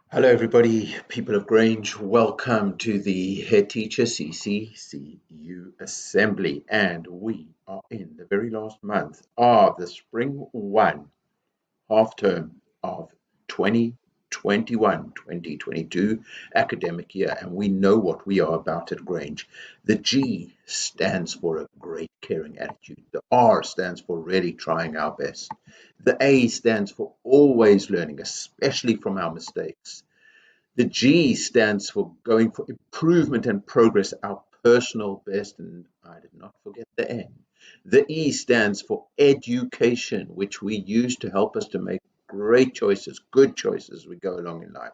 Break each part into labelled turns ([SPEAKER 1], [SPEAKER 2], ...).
[SPEAKER 1] Hello, everybody, people of Grange. Welcome to the Head Teacher CCCU Assembly. And we are in the very last month of the Spring 1 half term of 2021-2022 academic year. And we know what we are about at Grange. The G stands for a great caring attitude. The R stands for really trying our best. The A stands for always learning, especially from our mistakes. The G stands for going for improvement and progress, our personal best, and I did not forget the N. The E stands for education, which we use to help us to make great choices, good choices as we go along in life.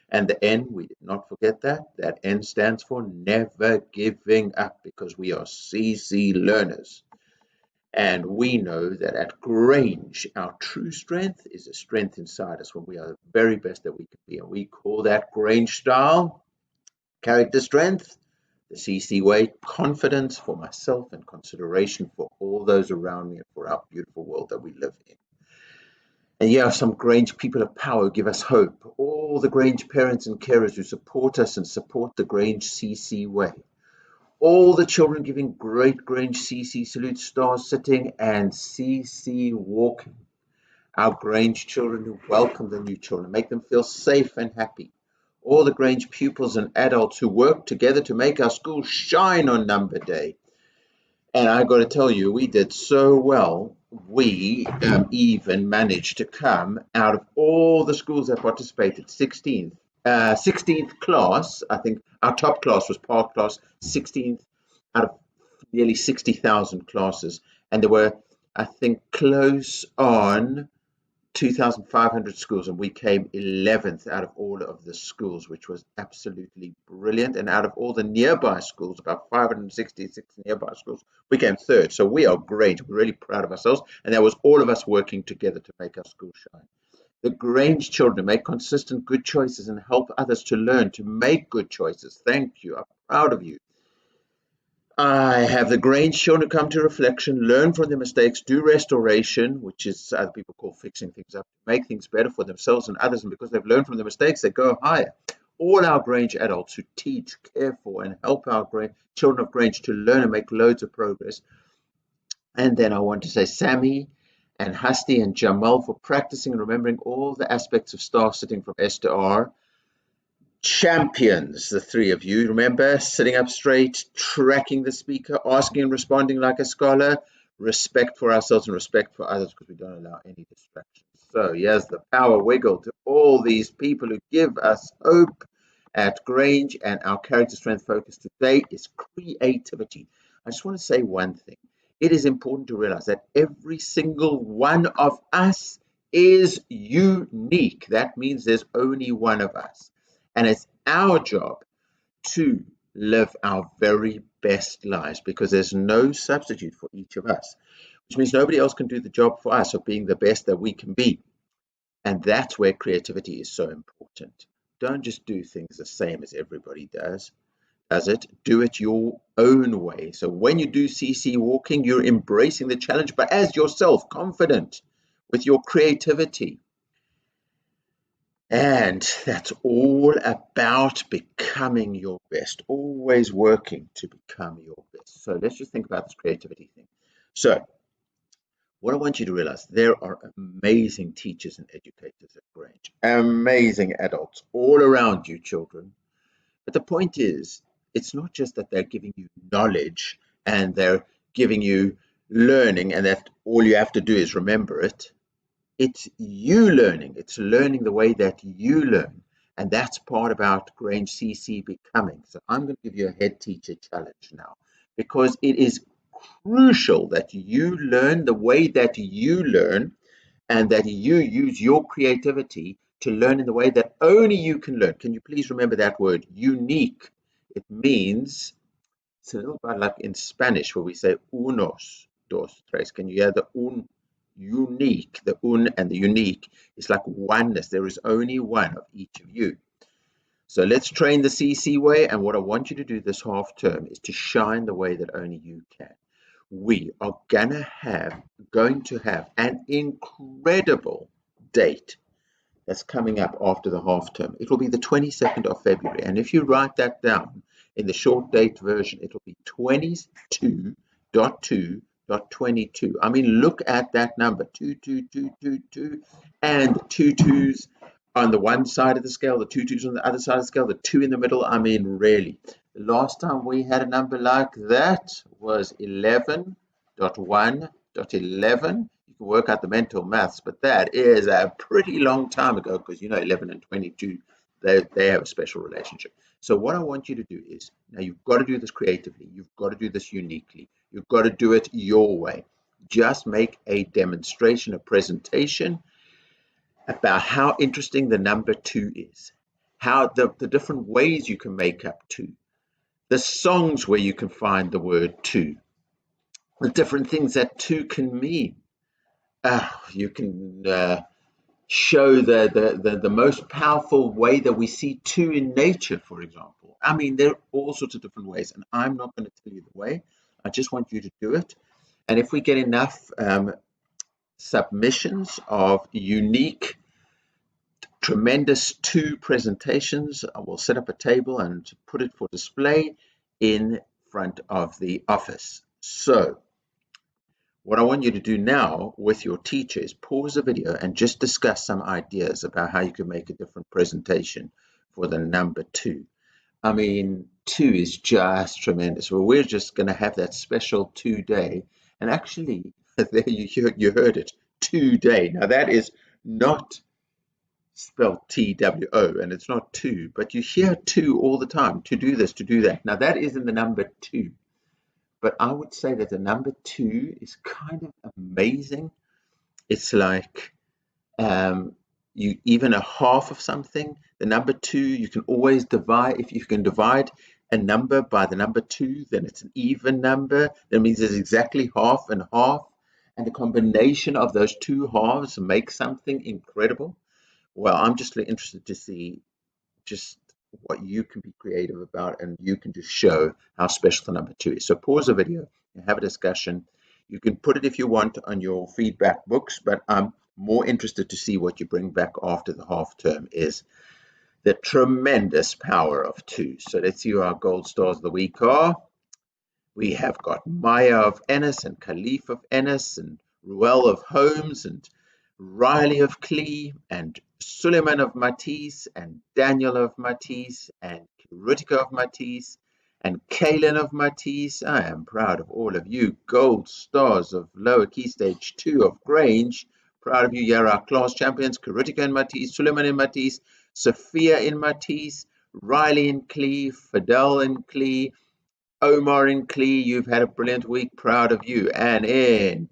[SPEAKER 1] And the N, we did not forget that. That N stands for never giving up because we are CC learners. And we know that at Grange, our true strength is a strength inside us when we are the very best that we can be. And we call that Grange style character strength, the CC way, confidence for myself and consideration for all those around me and for our beautiful world that we live in. And yeah, some Grange people of power give us hope. All the Grange parents and carers who support us and support the Grange CC way. All the children giving great Grange CC salute, stars sitting and CC walking. Our Grange children who welcome the new children, make them feel safe and happy. All the Grange pupils and adults who work together to make our school shine on Number Day. And I got to tell you, we did so well. We even managed to come out of all the schools that participated, 16th class. I think our top class was Park class, 16th out of nearly 60,000 classes. And there were, I think, close on 2,500 schools, and we came 11th out of all of the schools, which was absolutely brilliant. And out of all the nearby schools, about 566 nearby schools, we came third. So we are great. We're really proud of ourselves. And that was all of us working together to make our school shine. The Grange children make consistent good choices and help others to learn to make good choices. Thank you. I'm proud of you. I have the Grange children come to reflection, learn from their mistakes, do restoration, which is other people call fixing things up, make things better for themselves and others. And because they've learned from their mistakes, they go higher. All our Grange adults who teach, care for, and help our children of Grange to learn and make loads of progress. And then I want to say Sammy and Hasti and Jamal for practicing and remembering all the aspects of star sitting from S to R. Champions, the three of you. Remember, sitting up straight, tracking the speaker, asking and responding like a scholar, respect for ourselves and respect for others because we don't allow any distractions. So here's the power wiggle to all these people who give us hope at Grange, and our character strength focus today is creativity. I just want to say one thing. It is important to realize that every single one of us is unique. That means there's only one of us. And it's our job to live our very best lives because there's no substitute for each of us, which means nobody else can do the job for us of being the best that we can be. And that's where creativity is so important. Don't just do things the same as everybody does it. Do it your own way. So when you do CC walking, you're embracing the challenge, but as yourself, confident with your creativity. And that's all about becoming your best, always working to become your best. So let's just think about this creativity thing. So what I want you to realize, there are amazing teachers and educators at Grange, amazing adults all around you, children. But the point is, it's not just that they're giving you knowledge and they're giving you learning and that all you have to do is remember it. It's you learning. It's learning the way that you learn. And that's part about Grange CC becoming. So I'm going to give you a head teacher challenge now because it is crucial that you learn the way that you learn and that you use your creativity to learn in the way that only you can learn. Can you please remember that word, unique? It means, it's a little bit like in Spanish where we say unos, dos, tres. Can you hear the un? Unique, the un and the unique is like oneness. There is only one of each of you. So let's train the CC way, and what I want you to do this half term is to shine the way that only you can. We are going to have an incredible date that's coming up after the half term. It will be the 22nd of February. And if you write that down in the short date version, it will be 22.2.22. I mean, look at that number, 22222, and two twos on the one side of the scale, the two twos on the other side of the scale, the two in the middle. I mean, really. The last time we had a number like that was 11.1.11. You can work out the mental maths, but that is a pretty long time ago, because 11 and 22, they have a special relationship. So what I want you to do is, now you've got to do this creatively, you've got to do this uniquely, you've got to do it your way. Just make a demonstration, a presentation about how interesting the number 2 is, how the different ways you can make up 2, the songs where you can find the word 2, the different things that 2 can mean. You can show the most powerful way that we see 2 in nature, for example. I mean, there are all sorts of different ways, and I'm not going to tell you the way. I just want you to do it. And if we get enough submissions of unique, tremendous 2 presentations, I will set up a table and put it for display in front of the office. So what I want you to do now with your teacher is pause the video and just discuss some ideas about how you can make a different presentation for the number 2. I mean, 2 is just tremendous. Well, we're just going to have that special 2 day. And actually, there you heard it, 2 day. Now, that is not spelled TWO, and it's not 2, but you hear 2 all the time, to do this, to do that. Now, that is in the number 2. But I would say that the number 2 is kind of amazing. It's like you even a half of something. The number 2, you can always divide. If you can divide a number by the number 2, then it's an even number. That means it's exactly half and half. And the combination of those 2 halves makes something incredible. Well, I'm just really interested to see just what you can be creative about, and you can just show how special the number 2 is. So pause the video and have a discussion. You can put it, if you want, on your feedback books, but I'm more interested to see what you bring back after the half term is the tremendous power of 2. So let's see who our gold stars of the week are. We have got Maya of Ennis and Khalif of Ennis and Ruel of Holmes and Riley of Clee and Suleiman of Matisse and Daniel of Matisse and Rutika of Matisse and Kaylin of Matisse. I am proud of all of you. Gold stars of lower key stage 2 of Grange. Proud of you. You're our class champions. Rutika in Matisse, Suleiman in Matisse, Sophia in Matisse, Riley in Clee, Fidel in Clee, Omar in Clee. You've had a brilliant week. Proud of you. And in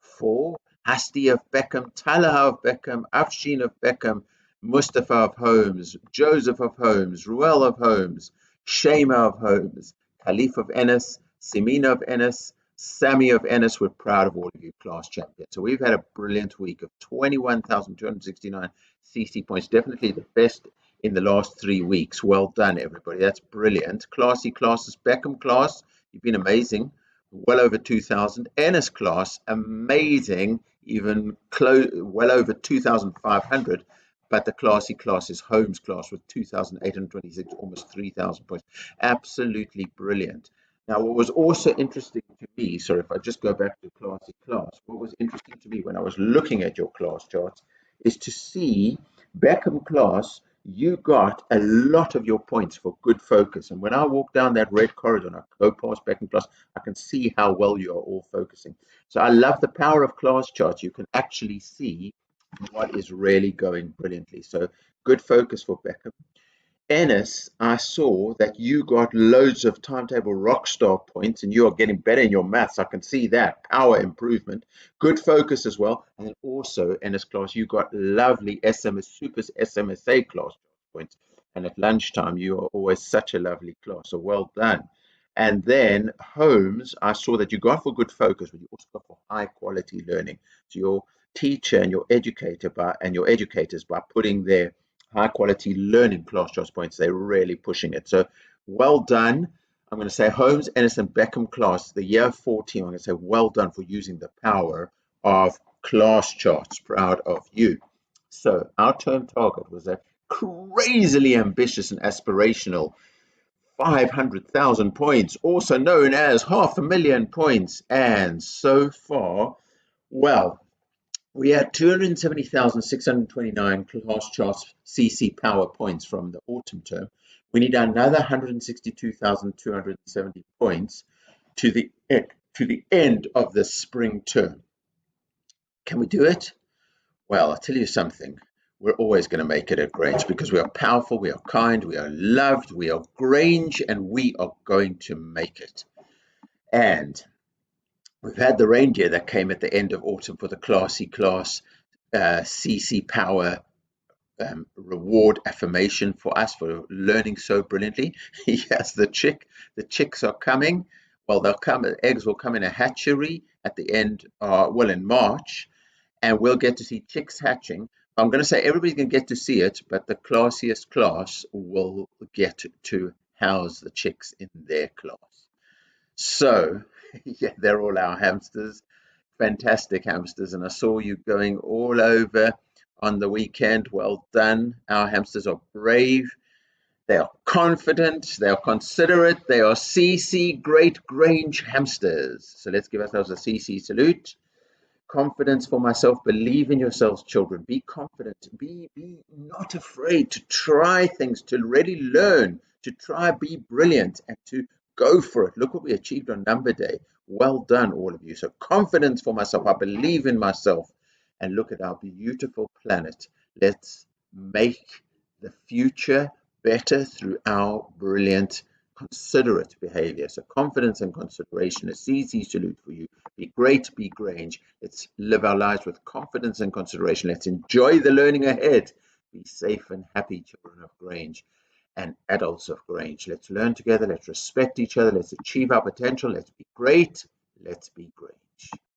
[SPEAKER 1] 4, Hasti of Beckham, Talha of Beckham, Afshin of Beckham, Mustafa of Holmes, Joseph of Holmes, Ruel of Holmes, Shema of Holmes, Khalif of Ennis, Simina of Ennis, Sammy of Ennis. We're proud of all of you class champions. So we've had a brilliant week of 21,269 CC points. Definitely the best in the last 3 weeks. Well done, everybody. That's brilliant. Classy classes. Beckham class, you've been amazing. Well over 2,000. Ennis class, amazing, even well over 2,500. But the classy class is Holmes class with 2,826, almost 3,000 points. Absolutely brilliant. Now, what was also interesting to me, sorry, if I just go back to classy class, what was interesting to me when I was looking at your class charts is to see Beckham class, you got a lot of your points for good focus. And when I walk down that red corridor and I go past Beckham class, I can see how well you are all focusing. So I love the power of class charts. You can actually see what is really going brilliantly. So good focus for Beckham. Ennis, I saw that you got loads of timetable rock star points and you are getting better in your maths. I can see that power improvement, good focus as well. And then also Ennis class, you got lovely SMS, super SMSA class points. And at lunchtime, you are always such a lovely class. So well done. And then Holmes, I saw that you got for good focus, but you also got for high quality learning. So your teacher and your educator and your educators, by putting their high quality learning class charts points, they're really pushing it. So well done. I'm going to say Holmes, Ennis and Beckham class, the year 4 team, I'm going to say well done for using the power of class charts. Proud of you. So our term target was a crazily ambitious and aspirational 500,000 points, also known as 500,000 points. And so far, well, we had 270,629 class charts CC power points from the autumn term. We need another 162,270 points to the end of the spring term. Can we do it? Well, I'll tell you something. We're always going to make it at Grange because we are powerful, we are kind, we are loved, we are Grange, and we are going to make it. And we've had the reindeer that came at the end of autumn for the classy class CC power reward affirmation for us for learning so brilliantly. Yes, the chicks are coming. Well, they'll come. The eggs will come in a hatchery at the end. In March, and we'll get to see chicks hatching. I'm going to say everybody's going to get to see it, but the classiest class will get to house the chicks in their class. So, yeah, they're all our hamsters, fantastic hamsters, and I saw you going all over on the weekend. Well done. Our hamsters are brave. They are confident. They are considerate. They are CC Great Grange hamsters. So let's give ourselves a CC salute. Confidence for myself. Believe in yourselves, children. Be confident. Be not afraid to try things, to really learn, to try be brilliant, and to go for it. Look what we achieved on Number Day. Well done, all of you. So confidence for myself. I believe in myself. And look at our beautiful planet. Let's make the future better through our brilliant, considerate behavior. So confidence and consideration, a CC salute for you. Be great, be Grange. Let's live our lives with confidence and consideration. Let's enjoy the learning ahead. Be safe and happy, children of Grange and adults of Grange. Let's learn together. Let's respect each other. Let's achieve our potential. Let's be great. Let's be Grange.